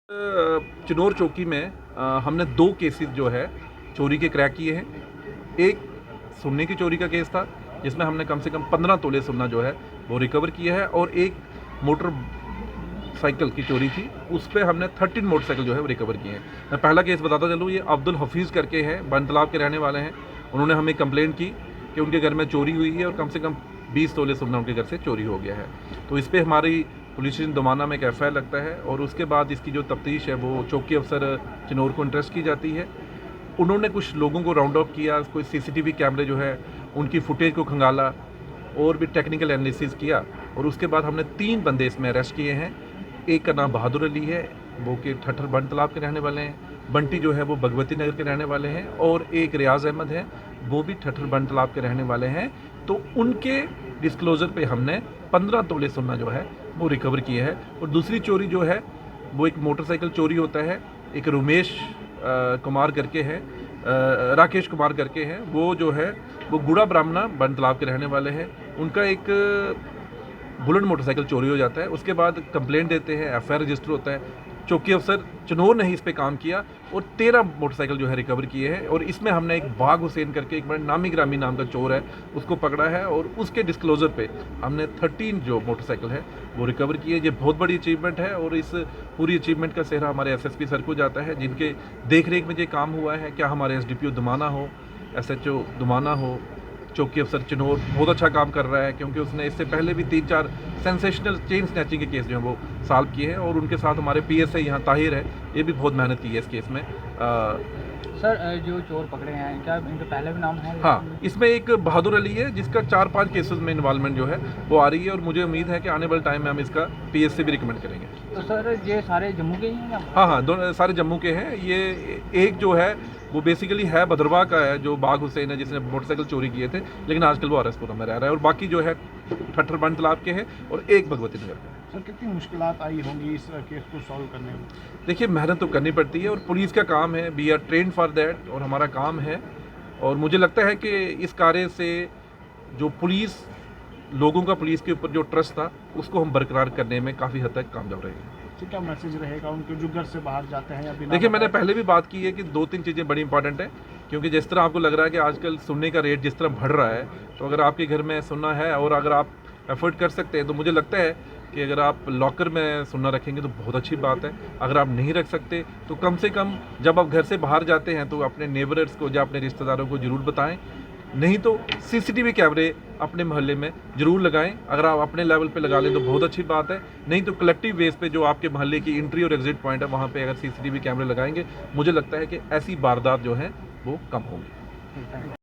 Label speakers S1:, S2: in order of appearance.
S1: चिनौर चौकी में हमने 2 केसेस जो है चोरी के क्रैक किए हैं। एक सोने की चोरी का केस था जिसमें हमने कम से कम 15 तोले सोना जो है वो रिकवर किया है, और एक मोटर साइकिल की चोरी थी, उस पर हमने 13 मोटरसाइकिल जो है वो रिकवर किए हैं। मैं पहला केस बताता चलूँ, ये अब्दुल हफीज़ करके हैं, बन तालाब के रहने वाले हैं। उन्होंने हमें कंप्लेंट की कि उनके घर में चोरी हुई है और कम से कम 20 तोले सोना उनके घर से चोरी हो गया है। तो इस पर हमारी पुलिस स्टेशन दोमाना में एक FIR लगता है, और उसके बाद इसकी जो तफ्तीश है वो चौकी अफसर चिनौर को इंटरेस्ट की जाती है। उन्होंने कुछ लोगों को राउंड अप किया, कोई CCTV कैमरे जो है उनकी फुटेज को खंगाला और भी टेक्निकल एनालिसिस किया, और उसके बाद हमने 3 बंदे इसमें अरेस्ट किए हैं। एक का नाम बहादुर अली है, वो कि ठट्ठर बन तालाब के रहने वाले हैं। बंटी जो है वो भगवती नगर के रहने वाले हैं, और एक रियाज अहमद है, वो भी ठट्ठर बन तालाब के रहने वाले हैं। तो उनके डिस्क्लोजर पे हमने 15 तोले सोना जो है वो रिकवर किया है। और दूसरी चोरी जो है वो एक मोटरसाइकिल चोरी होता है, एक रुमेश कुमार करके है, राकेश कुमार करके हैं, वो जो है वो गुड़ा ब्राह्मणा बन तालाब के रहने वाले हैं। उनका एक बुलेट मोटरसाइकिल चोरी हो जाता है, उसके बाद कंप्लेंट देते हैं, FIR रजिस्टर होता है। चौकी अफसर चिनौर ने ही इस पे काम किया और 13 मोटरसाइकिल जो है रिकवर किए हैं, और इसमें हमने एक बाग हुसैन करके एक बड़ा नामी ग्रामी नाम का चोर है उसको पकड़ा है, और उसके डिस्क्लोजर पे हमने 13 जो मोटरसाइकिल है वो रिकवर किए। ये बहुत बड़ी अचीवमेंट है, और इस पूरी अचीवमेंट का सेहरा हमारे SSP सर को जाता है, जिनके देख रेख में ये काम हुआ है। क्या हमारे SDPO दोमाना हो, SHO दोमाना हो, चौकी अफसर चिनौर बहुत अच्छा काम कर रहा है, क्योंकि उसने इससे पहले भी 3-4 सेंसेशनल चेन स्नैचिंग के केस जो हैं वो सॉल्व किए हैं, और उनके साथ हमारे PSI यहाँ ताहिर है, ये भी बहुत मेहनत की है इस केस में।
S2: सर, जो चोर पकड़े हैं क्या इनका पहले भी नाम है?
S1: हाँ, इसमें एक बहादुर अली है जिसका 4-5 केसेस में इन्वॉल्वमेंट जो है वो आ रही है, और मुझे उम्मीद है कि आने वाले टाइम में हम इसका PS से भी रिकमेंड करेंगे।
S2: तो सर ये सारे जम्मू के ही हैं या?
S1: हाँ, दोनों सारे जम्मू के हैं। ये एक जो है वो बेसिकली है भद्रवाह का है, जो बाग हुसैन है जिसने मोटरसाइकिल चोरी किए थे, लेकिन आजकल वो RS पुरम में रह रहा है, और बाकी जो है ठट्ठर बन तालाब के हैं और एक भगवती नगर का है।
S3: सर, कितनी मुश्किलात आई होंगी इस केस को सॉल्व करने में?
S1: देखिए, मेहनत तो करनी पड़ती है और पुलिस का काम है, we are train for that, और हमारा काम है। और मुझे लगता है कि इस कार्य से जो लोगों का पुलिस के ऊपर जो ट्रस्ट था उसको हम बरकरार करने में काफ़ी हद तक कामयाब रहे हैं।
S3: तो क्या मैसेज रहेगा उनके जो घर से बाहर जाते हैं या बिना?
S1: देखिए, मैंने पहले भी बात की है कि 2-3 चीज़ें बड़ी इंपॉर्टेंट है, क्योंकि जिस तरह आपको लग रहा है कि आजकल सोने का रेट जिस तरह बढ़ रहा है, तो अगर आपके घर में सोना है और अगर आप एफर्ट कर सकते हैं, तो मुझे लगता है कि अगर आप लॉकर में सोना रखेंगे तो बहुत अच्छी बात है। अगर आप नहीं रख सकते तो कम से कम जब आप घर से बाहर जाते हैं तो अपने नेबर्स को या अपने रिश्तेदारों को ज़रूर बताएं। नहीं तो CCTV कैमरे अपने मोहल्ले में ज़रूर लगाएं। अगर आप अपने लेवल पे लगा लें तो बहुत अच्छी बात है, नहीं तो कलेक्टिव बेस पे जो आपके मोहल्ले की एंट्री और एग्जिट पॉइंट है वहाँ पे अगर CCTV कैमरे लगाएंगे, मुझे लगता है कि ऐसी वारदात जो है वो कम होंगी।